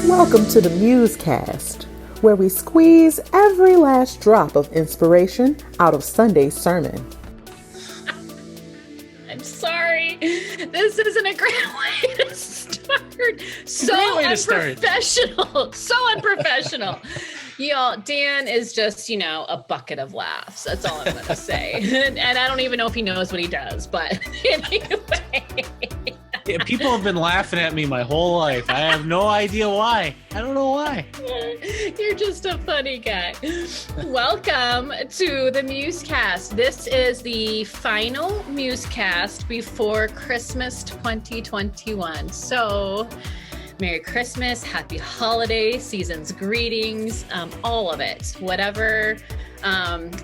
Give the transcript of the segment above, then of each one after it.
Welcome to the MuseCast, where we squeeze every last drop of inspiration out of Sunday's sermon. I'm sorry. This isn't a great way to start. So unprofessional. So unprofessional. Y'all, Dan is just, a bucket of laughs. That's all I'm going to say. And I don't even know if he knows what he does, but anyway. Yeah, people have been laughing at me my whole life. I have no idea why. I don't know why. You're just a funny guy. Welcome to the MuseCast. This is the final MuseCast before Christmas 2021. So, Merry Christmas, Happy Holiday, Season's greetings, all of it. Whatever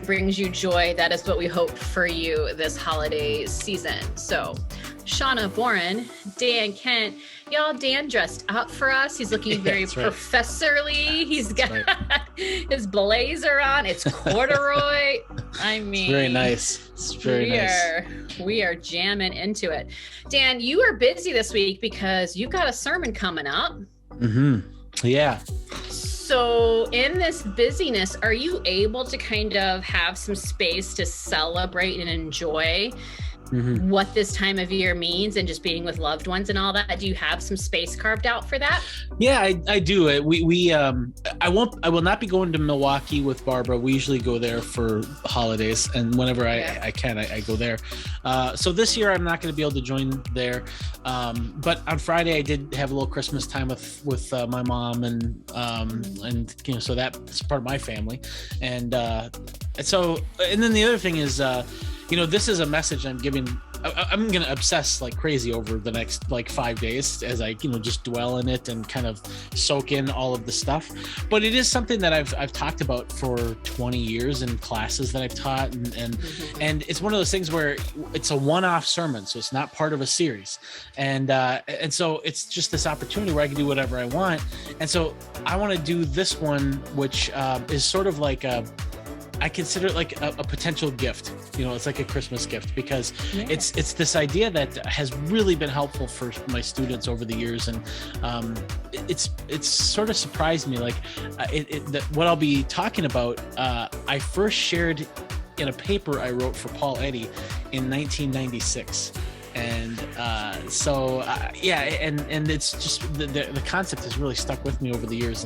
brings you joy, that is what we hope for you this holiday season. So, Shawna, Warren, Dan, Kent, y'all, Dan dressed up for us. He's looking very professorly. He's got his blazer on. It's corduroy. I mean, it's very nice. It's very nice. We are jamming into it. Dan, you are busy this week because you've got a sermon coming up. Mm-hmm. Yeah. So in this busyness, are you able to kind of have some space to celebrate and enjoy what this time of year means and just being with loved ones and all that? Do you have some space carved out for that? Yeah, I do. I will not be going to Milwaukee with Barbara. We usually go there for holidays, and whenever I can, I go there. So this year I'm not going to be able to join there. But on Friday I did have a little Christmas time with my mom and so that's part of my family. And then the other thing is, this is a message I'm giving. I'm going to obsess like crazy over the next 5 days as I, just dwell in it and kind of soak in all of the stuff. But it is something that I've talked about for 20 years in classes that I've taught. And it's one of those things where it's a one-off sermon. So it's not part of a series. And so it's just this opportunity where I can do whatever I want. And so I want to do this one, which is sort of like I consider it like a potential gift. It's like a Christmas gift because it's this idea that has really been helpful for my students over the years, and it's sort of surprised me. What I'll be talking about, I first shared in a paper I wrote for Paul Eddy in 1996. And and it's just the concept has really stuck with me over the years,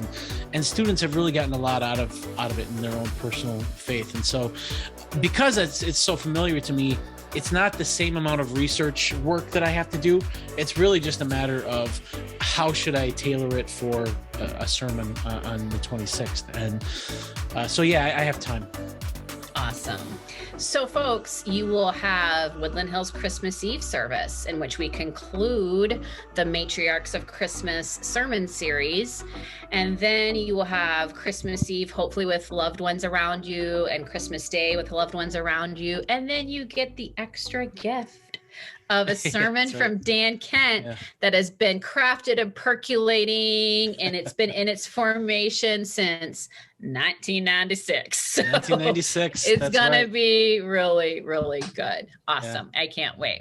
and students have really gotten a lot out of it in their own personal faith. And so because it's so familiar to me, it's not the same amount of research work that I have to do. It's really just a matter of how should I tailor it for a sermon on the 26th. And I have time. Awesome. So folks, you will have Woodland Hills Christmas Eve service in which we conclude the Matriarchs of Christmas sermon series. And then you will have Christmas Eve, hopefully with loved ones around you, and Christmas Day with loved ones around you. And then you get the extra gift of a sermon from Dan Kent that has been crafted and percolating, and it's been in its formation since 1996. So 1996. It's going to be really, really good. Awesome. Yeah. I can't wait.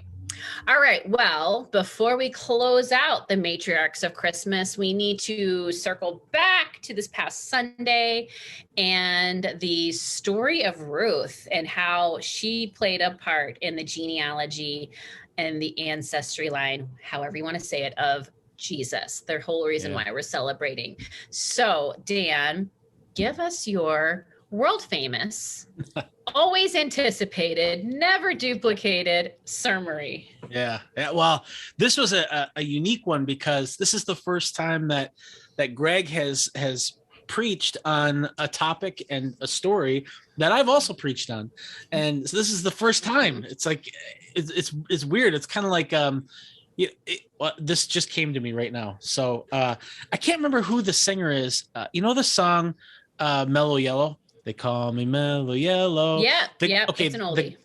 All right. Well, before we close out the Matriarchs of Christmas, we need to circle back to this past Sunday and the story of Ruth and how she played a part in the genealogy and the ancestry line, however you want to say it, of Jesus, the whole reason why we're celebrating. So, Dan, give us your world famous, always anticipated, never duplicated summary. Yeah. Well, this was a unique one because this is the first time that Greg has preached on a topic and a story that I've also preached on. And so this is the first time. It's like, it's weird. It's kind of like, this just came to me right now. So I can't remember who the singer is. The song Mellow Yellow? They call me Mellow Yellow. Yeah, it's an oldie.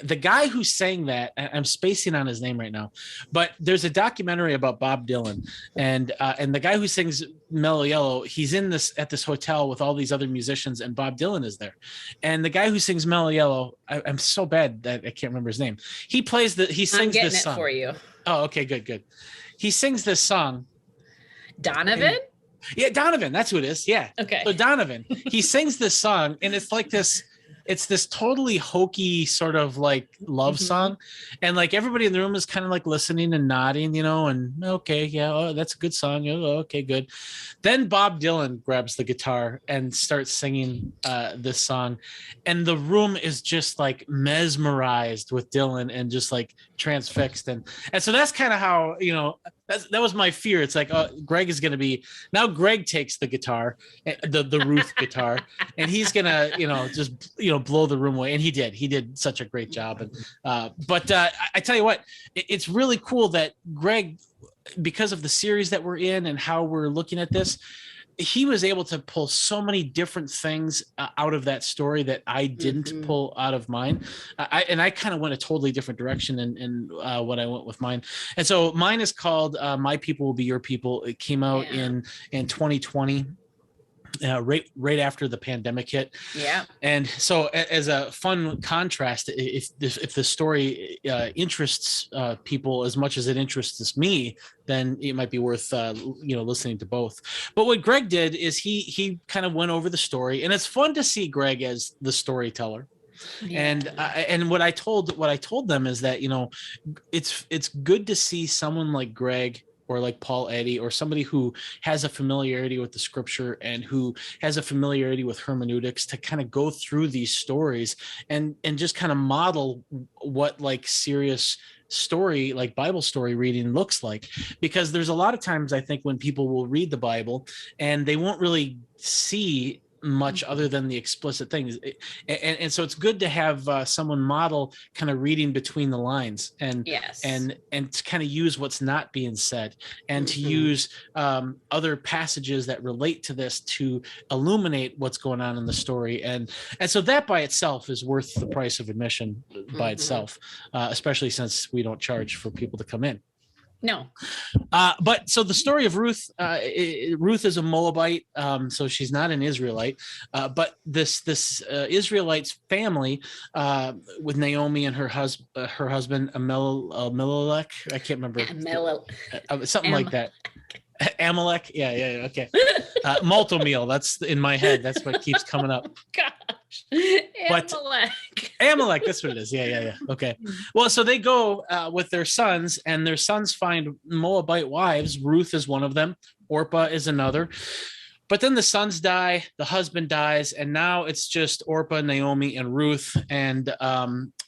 The guy who sang that, I'm spacing on his name right now, but there's a documentary about Bob Dylan, and the guy who sings Mellow Yellow, he's at this hotel with all these other musicians, and Bob Dylan is there. And the guy who sings Mellow Yellow, I'm so bad that I can't remember his name. He sings this song. I'm getting it for you. Oh, okay, good. He sings this song. Donovan? Yeah, Donovan, that's who it is. Yeah. Okay. So Donovan, he sings this song, and it's like this totally hokey sort of like love song. And like everybody in the room is kind of like listening and nodding, and okay, yeah, oh, that's a good song. Oh, okay, good. Then Bob Dylan grabs the guitar and starts singing this song. And the room is just like mesmerized with Dylan and just like transfixed. And so that's kind of how, that was my fear. It's like, Greg is going to be, now Greg takes the guitar, the Ruth guitar, and he's going to, just, blow the room away. And he did such a great job. And, but I tell you what, it's really cool that Greg, because of the series that we're in and how we're looking at this, he was able to pull so many different things out of that story that I didn't pull out of mine. I kind of went a totally different direction in what I went with mine. And so mine is called My People Will Be Your People. It came out in 2020. Right after the pandemic hit. Yeah. And so as a fun contrast, if the story interests people as much as it interests me, then it might be worth listening to both. But what Greg did is he kind of went over the story, and it's fun to see Greg as the storyteller. Yeah. And what I told them is that it's good to see someone like Greg or like Paul Eddy, or somebody who has a familiarity with the scripture and who has a familiarity with hermeneutics to kind of go through these stories and just kind of model what like serious story, like Bible story reading looks like. Because there's a lot of times I think when people will read the Bible and they won't really see much other than the explicit things, and so it's good to have someone model kind of reading between the lines and to kind of use what's not being said and to use other passages that relate to this to illuminate what's going on in the story, and so that by itself is worth the price of admission by itself, especially since we don't charge for people to come in. No. But so the story of Ruth, Ruth is a Moabite, so she's not an Israelite. But this Israelite's family, with Naomi and her husband Amalek, I can't remember, something like that. Amalek, yeah, okay. Malto meal, that's in my head. That's what keeps coming up. Gosh, Amalek, that's what it is. Yeah. Okay. Well, so they go with their sons, and their sons find Moabite wives. Ruth is one of them. Orpah is another. But then the sons die, the husband dies, and now it's just Orpah, Naomi, and Ruth. And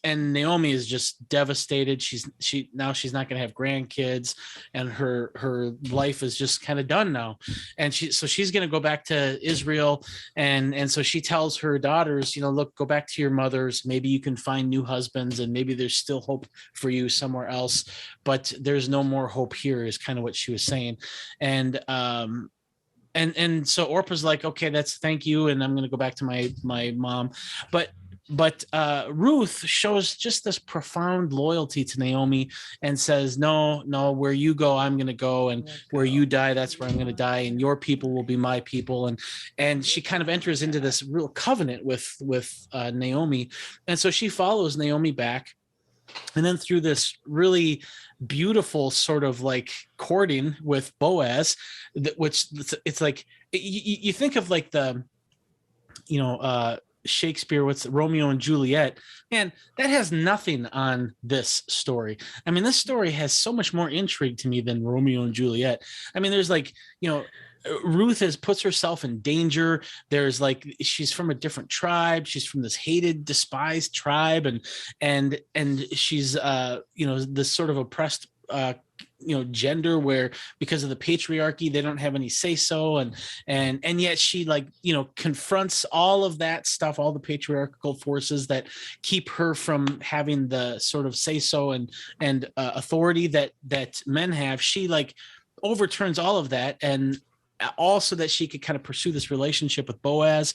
Naomi is just devastated. She's not going to have grandkids, and her life is just kind of done now. And she's going to go back to Israel, and so she tells her daughters, look, go back to your mothers. Maybe you can find new husbands, and maybe there's still hope for you somewhere else, but there's no more hope here, is kind of what she was saying. And so Orpah's like, okay, thank you, and I'm going to go back to my mom. But Ruth shows just this profound loyalty to Naomi and says, no, where you go, I'm going to go, and where you die, that's where I'm going to die, and your people will be my people. And she kind of enters into this real covenant with Naomi. And so she follows Naomi back. And then through this really beautiful sort of like courting with Boaz, which it's like, you think of like the, Shakespeare, what's Romeo and Juliet, man, that has nothing on this story. I mean, this story has so much more intrigue to me than Romeo and Juliet. I mean, there's like, Ruth puts herself in danger. There's like, she's from a different tribe. She's from this hated, despised tribe. And she's, this sort of oppressed, gender where because of the patriarchy, they don't have any say so. And yet she confronts all of that stuff, all the patriarchal forces that keep her from having the sort of say so and authority that men have. She overturns all of that, and also that she could kind of pursue this relationship with Boaz.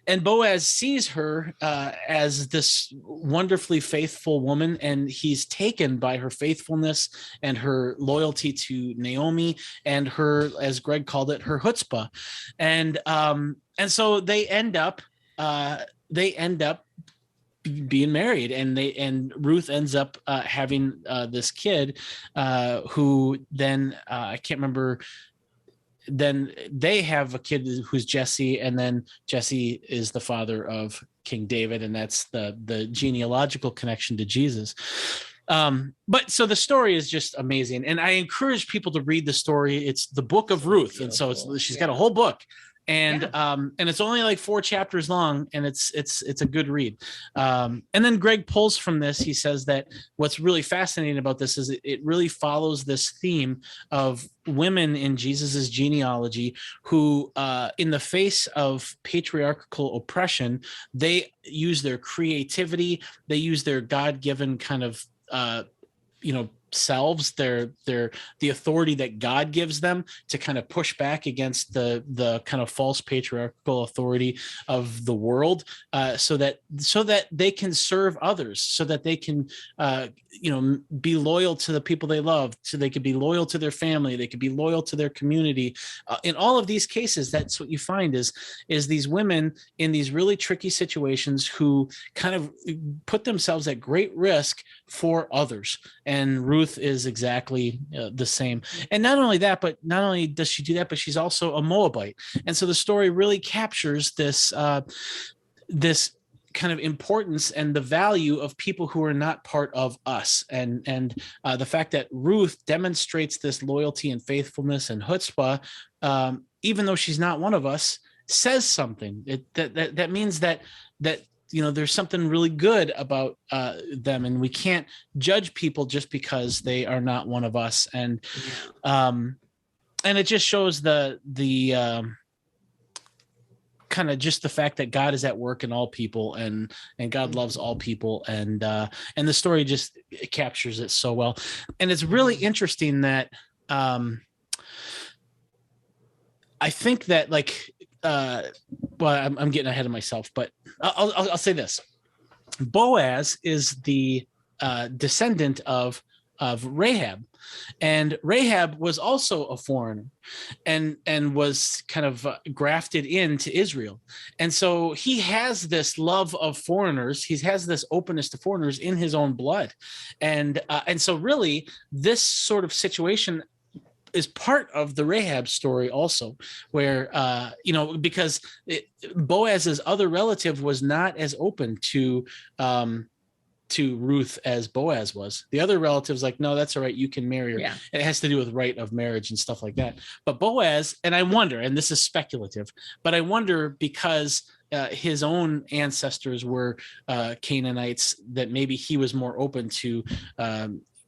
And Boaz sees her as this wonderfully faithful woman, and he's taken by her faithfulness and her loyalty to Naomi and her, as Greg called it, her chutzpah. And so they end up being married, and Ruth ends up having this kid who then I can't remember then they have a kid who's Jesse, and then Jesse is the father of King David, and that's the genealogical connection to Jesus. But so the story is just amazing, and I encourage people to read the story. It's the Book of Ruth, and so she's got a whole book, and it's only like 4 chapters long, and it's a good read. And then Greg pulls from this. He says that what's really fascinating about this is it really follows this theme of women in Jesus's genealogy who, in the face of patriarchal oppression, they use their creativity, they use their God-given kind of selves, the authority that God gives them to kind of push back against the kind of false patriarchal authority of the world, so that they can serve others, so that they can be loyal to the people they love, so they could be loyal to their family, they could be loyal to their community. In all of these cases, that's what you find is these women in these really tricky situations who kind of put themselves at great risk for others. And Ruth is exactly the same. And not only that, but not only does she do that, but she's also a Moabite. And so the story really captures this kind of importance and the value of people who are not part of us. And the fact that Ruth demonstrates this loyalty and faithfulness and chutzpah, even though she's not one of us, says something. That means that there's something really good about them, and we can't judge people just because they are not one of us. And it just shows the kind of just the fact that God is at work in all people, and God loves all people, and the story just captures it so well. And it's really interesting that I think that I'm getting ahead of myself, but I'll say this: Boaz is the descendant of Rahab, and Rahab was also a foreigner, and was kind of grafted into Israel, and so he has this love of foreigners. He has this openness to foreigners in his own blood, and so really this sort of situation is part of the Rahab story also, where because Boaz's other relative was not as open to Ruth as Boaz was. The other relatives like, no, that's all right, you can marry her. Yeah. It has to do with right of marriage and stuff like that. But Boaz, and I wonder, and this is speculative, but I wonder because his own ancestors were Canaanites, that maybe he was more open to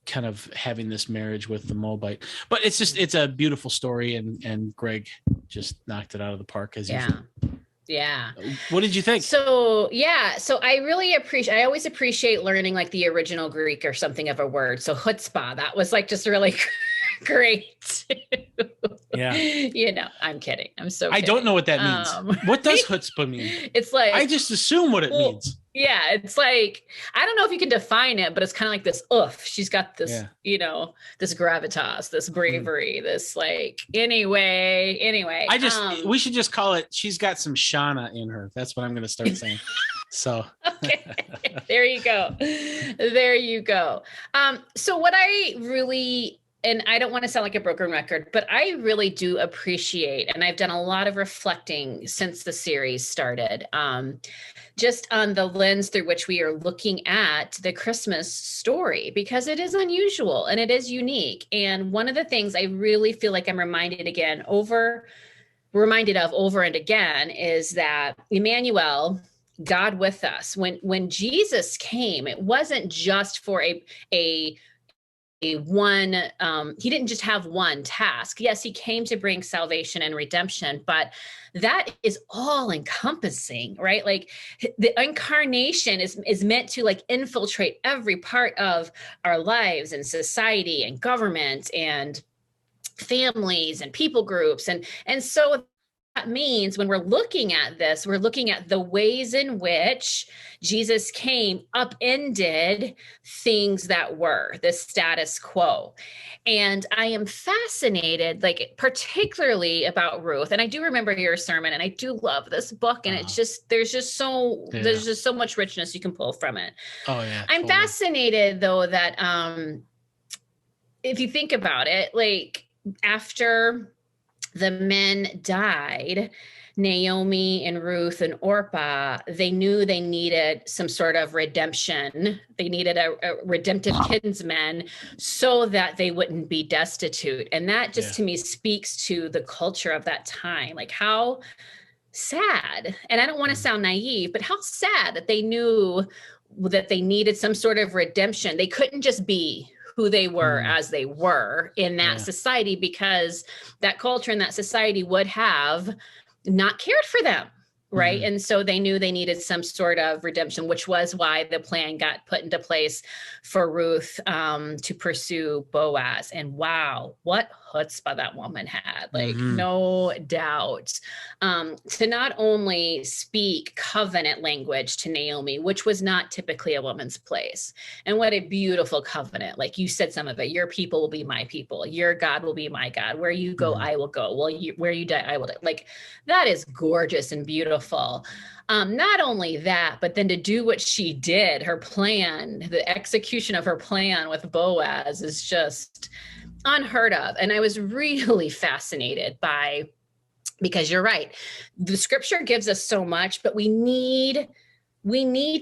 kind of having this marriage with the Moabite. But it's a beautiful story, and Greg just knocked it out of the park as usual. Yeah. What did you think? So I always appreciate learning like the original Greek or something of a word. So chutzpah, that was like just really great. Yeah. I'm kidding. I'm so kidding. I don't know what that means. What does chutzpah mean? It's like, I just assume what it means. Yeah, it's like, I don't know if you can define it, but it's kind of like this, she's got this, this gravitas, this bravery, this like, anyway. We should just call it, she's got some Shawna in her. That's what I'm going to start saying. So. Okay. There you go. So what I really, and I don't want to sound like a broken record, but I really do appreciate, and I've done a lot of reflecting since the series started, just on the lens through which we are looking at the Christmas story, because it is unusual and it is unique. And one of the things I really feel like I'm reminded of over and again is that Emmanuel, God with us, when Jesus came, it wasn't just for he didn't just have one task. Yes, he came to bring salvation and redemption, but that is all encompassing, right? Like the incarnation is meant to like infiltrate every part of our lives and society and government and families and people groups. And so that means when we're looking at this, we're looking at the ways in which Jesus came upended things that were the status quo. And I am fascinated, like particularly about Ruth. And I do remember your sermon, and I do love this book. And it's just, there's just so much richness you can pull from it. Oh yeah. I'm fascinated though that if you think about it, like after the men died, Naomi and Ruth and Orpah, they knew they needed some sort of redemption. They needed a redemptive kinsman so that they wouldn't be destitute. And that just to me speaks to the culture of that time. Like how sad, and I don't want to sound naive, but how sad that they knew that they needed some sort of redemption. They couldn't just be who they were as they were in that society, because that culture and that society would have not cared for them. Right. And so they knew they needed some sort of redemption, which was why the plan got put into place for Ruth to pursue Boaz. And wow, what chutzpah that woman had, like no doubt, to not only speak covenant language to Naomi, which was not typically a woman's place. And what a beautiful covenant. Like you said, some of it, your people will be my people. Your God will be my God. Where you go, I will go. Well, where you die, I will die. Like that is gorgeous and beautiful. Not only that, but then to do what she did, her plan, the execution of her plan with Boaz is just unheard of. And I was really fascinated by, because you're right, the scripture gives us so much, but we need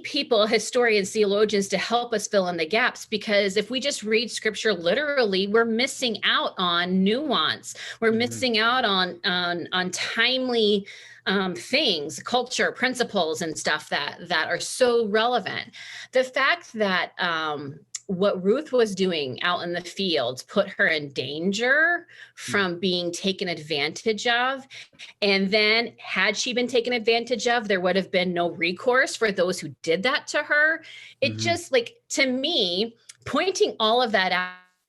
people, historians, theologians, to help us fill in the gaps, because if we just read scripture literally, we're missing out on nuance. We're missing out on timely things, culture, principles, and stuff that are so relevant. The fact that what Ruth was doing out in the fields put her in danger from being taken advantage of. And then had she been taken advantage of, there would have been no recourse for those who did that to her. It just, like, to me, pointing all of that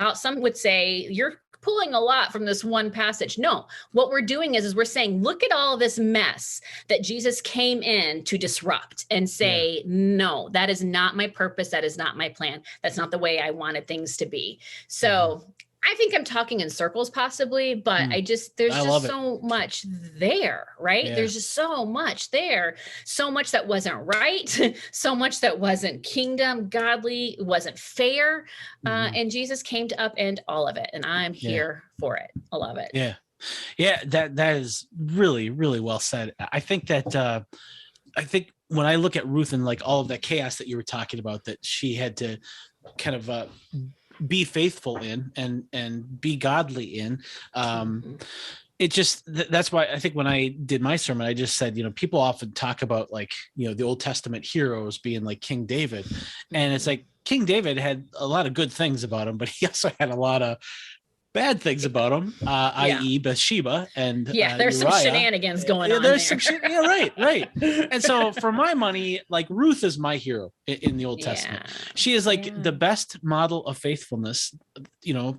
out, some would say you're pulling a lot from this one passage. No, what we're doing is we're saying, look at all this mess that Jesus came in to disrupt and say, no, that is not my purpose. That is not my plan. That's not the way I wanted things to be. So I think I'm talking in circles possibly, but there's just so much there, right? Yeah. There's just so much there, so much that wasn't right, so much that wasn't kingdom, godly, wasn't fair. And Jesus came to upend all of it. And I'm here for it. I love it. Yeah. Yeah. That is really, really well said. I think that, when I look at Ruth and like all of that chaos that you were talking about, that she had to kind of, be faithful in and be godly in. It just, that's why I think when I did my sermon, I just said, people often talk about like, the Old Testament heroes being like King David. And it's like King David had a lot of good things about him, but he also had a lot of bad things about him, i.e. Bathsheba and there's Uriah. some shenanigans going on there's there. Some right. And so for my money, like Ruth is my hero in the Old Testament. She is like the best model of faithfulness,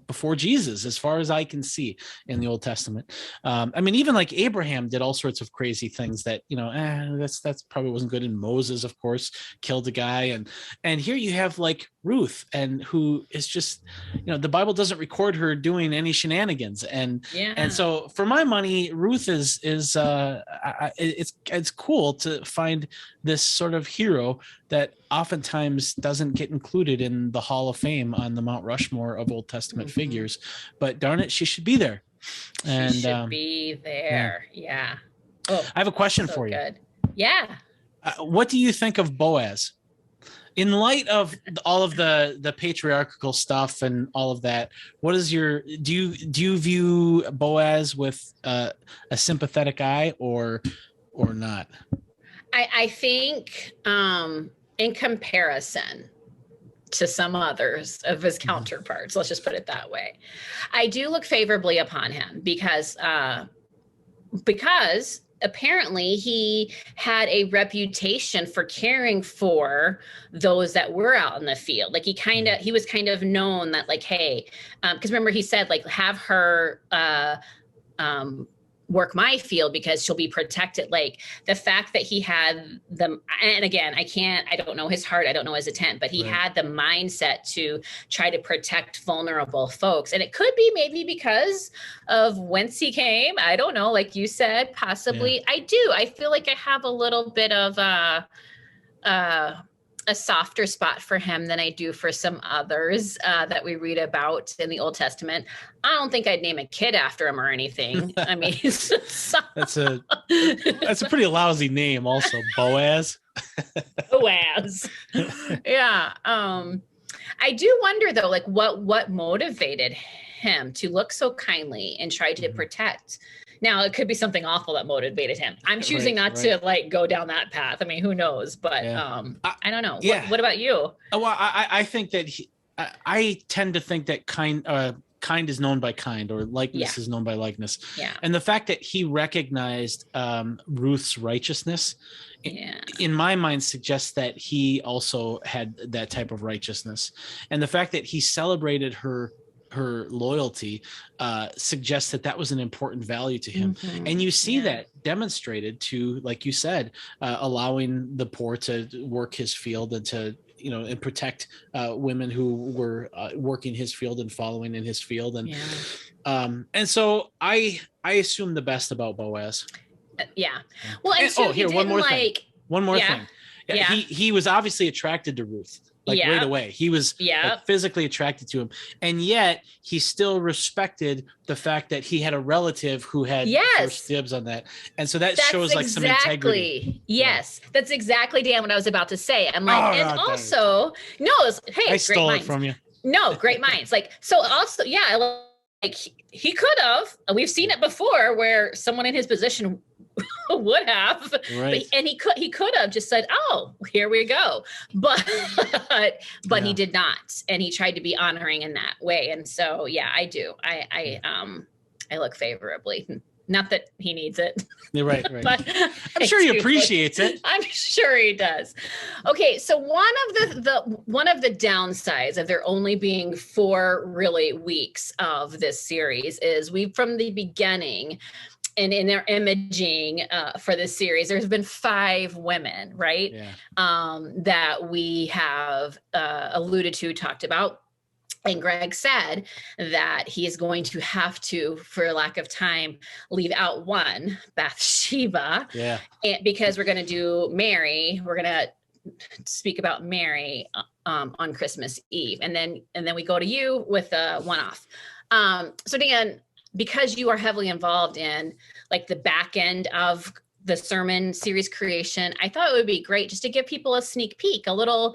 before Jesus, as far as I can see in the Old Testament. I mean, even like Abraham did all sorts of crazy things that, that's probably wasn't good. And Moses, of course, killed a guy. And here you have like Ruth, and who is just, the Bible doesn't record her doing any shenanigans. And so for my money, Ruth is it's cool to find this sort of hero that oftentimes doesn't get included in the Hall of Fame on the Mount Rushmore of Old Testament figures, but darn it, she should be there. And she should be there. Yeah. Oh, I have a question for you. Good. Yeah. What do you think of Boaz? In light of all of the patriarchal stuff and all of that, what is do you view Boaz with a sympathetic eye or not? I think in comparison to some others of his counterparts, let's just put it that way, I do look favorably upon him because apparently he had a reputation for caring for those that were out in the field. Like he was kind of known that like, hey, because remember he said like, have her work my field because she'll be protected. Like the fact that he had them, and again, I don't know his heart, I don't know his intent, but he had the mindset to try to protect vulnerable folks. And it could be maybe because of whence he came. I don't know. Like you said, possibly. I feel like I have a little bit of a softer spot for him than I do for some others that we read about in the Old Testament. I don't think I'd name a kid after him or anything. I mean, that's a pretty lousy name also, Boaz. Boaz. Yeah. I do wonder though, like what motivated him to look so kindly and try to protect. Now, it could be something awful that motivated him. I'm choosing not to like go down that path. I mean, who knows? But I don't know. Yeah. What about you? Well, I think that I tend to think that kind is known by kind, or likeness is known by likeness. Yeah. And the fact that he recognized Ruth's righteousness, in my mind, suggests that he also had that type of righteousness. And the fact that he celebrated her loyalty suggests that was an important value to him. And you see that demonstrated to, like you said, allowing the poor to work his field and to, and protect women who were working his field and following in his field. And so I assume the best about Boaz. Well, and one more thing. Yeah. He was obviously attracted to Ruth. Right away. He was physically attracted to him. And yet he still respected the fact that he had a relative who had first dibs on that. And so that's shows like some integrity. Yes. That's exactly, Dan, what I was about to say. I'm like, I stole it from you. No, great minds. Like, so also, like he could have, we've seen it before where someone in his position would have, and he could have just said, "Oh, here we go," but he did not, and he tried to be honoring in that way. And so, I do. I look favorably. Not that he needs it. You're right. But I'm sure he appreciates it. I'm sure he does. Okay, so one of the downsides of there only being 4 really weeks of this series is from the beginning. And in their imaging for this series, there's been 5 women, right? That we have alluded to, talked about. And Greg said that he is going to have to, for lack of time, leave out one, Bathsheba. And because we're going to do Mary, we're going to speak about Mary on Christmas Eve. And then we go to you with a one-off. So Dan, because you are heavily involved in like the back end of the sermon series creation, I thought it would be great just to give people a sneak peek, a little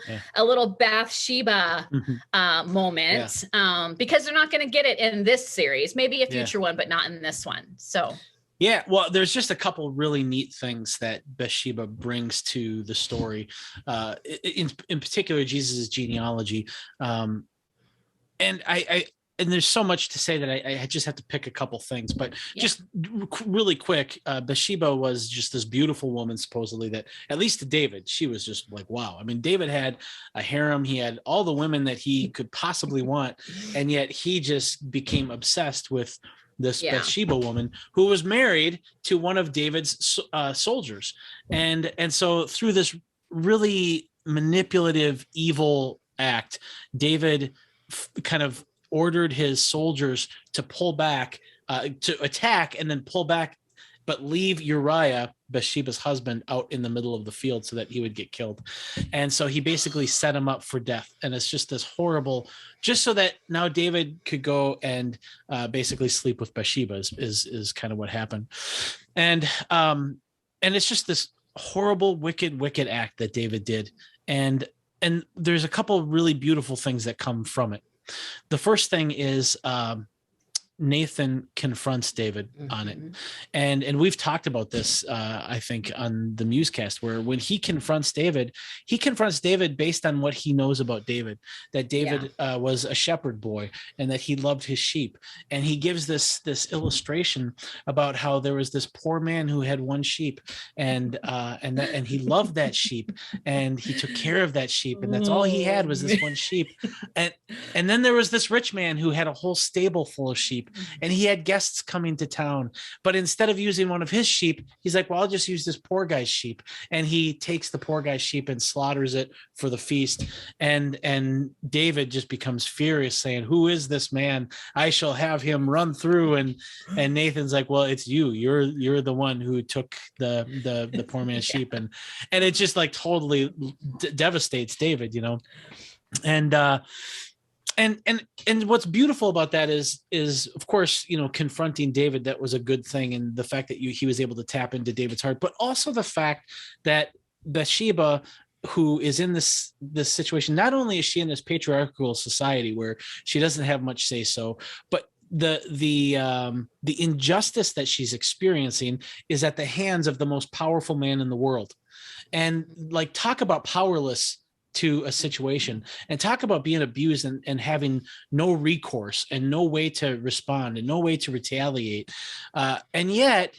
Bathsheba moment, because they're not going to get it in this series, maybe a future one, but not in this one. So. Yeah, well, there's just a couple really neat things that Bathsheba brings to the story, in particular, Jesus' genealogy. And there's so much to say that I just have to pick a couple things, but just really quick, Bathsheba was just this beautiful woman, supposedly, that at least to David, she was just like, wow. I mean, David had a harem. He had all the women that he could possibly want. And yet he just became obsessed with this Bathsheba woman who was married to one of David's soldiers. And so through this really manipulative, evil act, David kind of ordered his soldiers to pull back, to attack and then pull back, but leave Uriah, Bathsheba's husband, out in the middle of the field so that he would get killed. And so he basically set him up for death. And it's just this horrible, just so that now David could go and basically sleep with Bathsheba is kind of what happened. And it's just this horrible, wicked act that David did. And there's a couple of really beautiful things that come from it. The first thing is Nathan confronts David on it. And we've talked about this, I think, on the MuseCast, where when he confronts David based on what he knows about David, that David was a shepherd boy and that he loved his sheep. And he gives this illustration about how there was this poor man who had one sheep and he loved that sheep and he took care of that sheep. And that's all he had was this one sheep. And then there was this rich man who had a whole stable full of sheep. sheep, and he had guests coming to town. But instead of using one of his sheep, he's like, well, I'll just use this poor guy's sheep. And he takes the poor guy's sheep and slaughters it for the feast. And David just becomes furious, saying, who is this man? I shall have him run through. And Nathan's like, well, it's you. You're the one who took the poor man's sheep. And it just like totally devastates David, you know. And what's beautiful about that is of course, you know, confronting David, that was a good thing, and the fact that he was able to tap into David's heart, but also the fact that Bathsheba, who is in this situation, not only is she in this patriarchal society where she doesn't have much say so, but the injustice that she's experiencing is at the hands of the most powerful man in the world. And like, talk about powerless to a situation, and talk about being abused and having no recourse and no way to respond and no way to retaliate. And yet,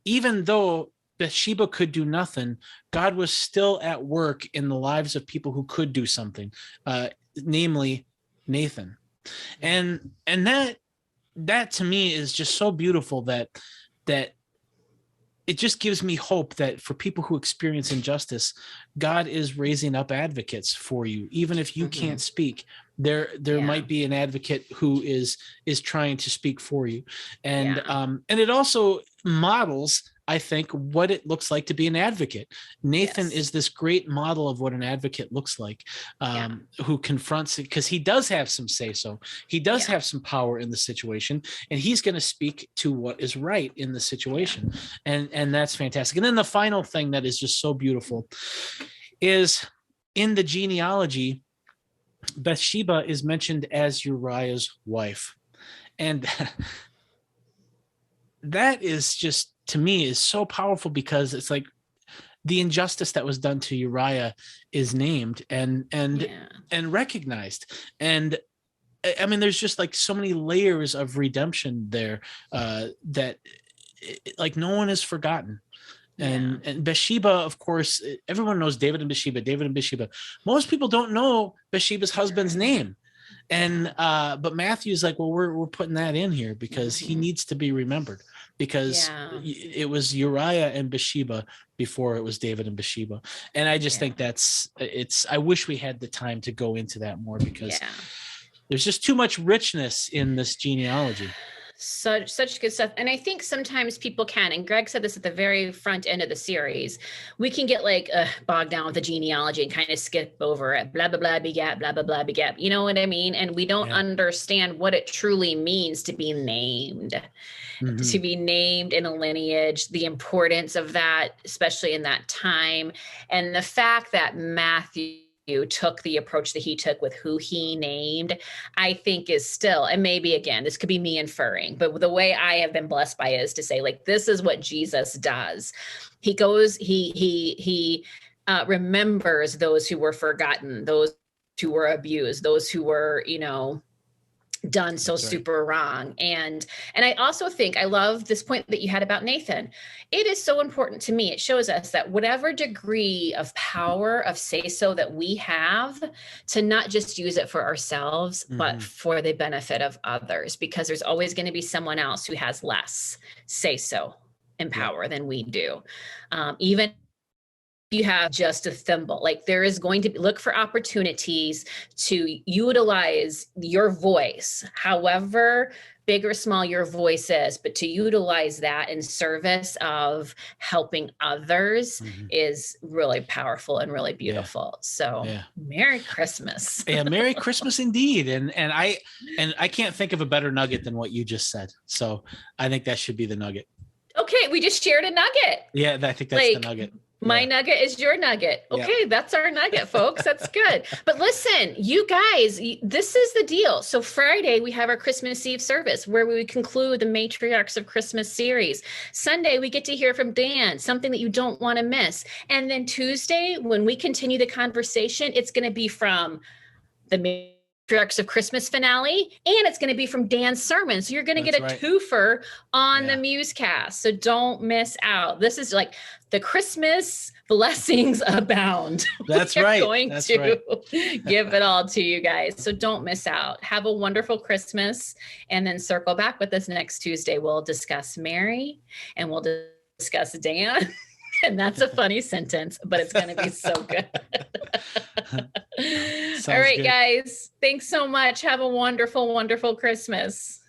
even though Bathsheba could do nothing, God was still at work in the lives of people who could do something, namely Nathan. And that to me is just so beautiful, that it just gives me hope that for people who experience injustice, God is raising up advocates for you. Even if you can't speak, there might be an advocate who is trying to speak for you. And it also models, I think, what it looks like to be an advocate. Nathan is this great model of what an advocate looks like, who confronts it, because he does have some say-so. He does have some power in the situation, and he's going to speak to what is right in the situation. And that's fantastic. And then the final thing that is just so beautiful is in the genealogy, Bathsheba is mentioned as Uriah's wife. And that is just, to me, is so powerful, because it's like the injustice that was done to Uriah is named and recognized. And I mean, there's just like so many layers of redemption there, that like no one is forgotten. And Bathsheba, of course, everyone knows David and Bathsheba. Most people don't know Bathsheba's husband's name. And but Matthew's like, well, we're putting that in here because he needs to be remembered, because it was Uriah and Bathsheba before it was David and Bathsheba. And I just think I wish we had the time to go into that more, because there's just too much richness in this genealogy. Such good stuff. And I think sometimes people can, and Greg said this at the very front end of the series, we can get like bogged down with the genealogy and kind of skip over it, blah, blah, blah, begat, blah, blah, blah, begat. You know what I mean? And we don't understand what it truly means to be named, to be named in a lineage, the importance of that, especially in that time. And the fact that Matthew took the approach that he took with who he named, I think is still, and maybe again, this could be me inferring, but the way I have been blessed by it is to say, like, this is what Jesus does. He goes, he remembers those who were forgotten, those who were abused, those who were, you know, done so super wrong. And I also think, I love this point that you had about Nathan. It is so important to me. It shows us that whatever degree of power, of say-so that we have, to not just use it for ourselves, but for the benefit of others, because there's always going to be someone else who has less say-so and power than we do. Even you have just a thimble, like there is going to be, look for opportunities to utilize your voice, however big or small your voice is, but to utilize that in service of helping others is really powerful and really beautiful. So Merry Christmas. Merry Christmas indeed. And I can't think of a better nugget than what you just said. So I think that should be the nugget. Okay, we just shared a nugget. Yeah, I think that's the nugget. My nugget is your nugget. Okay, that's our nugget, folks. That's good. But listen, you guys, this is the deal. So Friday, we have our Christmas Eve service where we conclude the Matriarchs of Christmas series. Sunday, we get to hear from Dan, something that you don't want to miss. And then Tuesday, when we continue the conversation, it's going to be from the of Christmas finale, and it's going to be from Dan's sermon. So you're going to get a twofer on the MuseCast. So don't miss out. This is like the Christmas blessings abound. That's right. Going to give it all to you guys. So don't miss out. Have a wonderful Christmas, and then circle back with us next Tuesday. We'll discuss Mary and we'll discuss Dan. And that's a funny sentence, but it's going to be so good. All right, guys. Thanks so much. Have a wonderful, wonderful Christmas.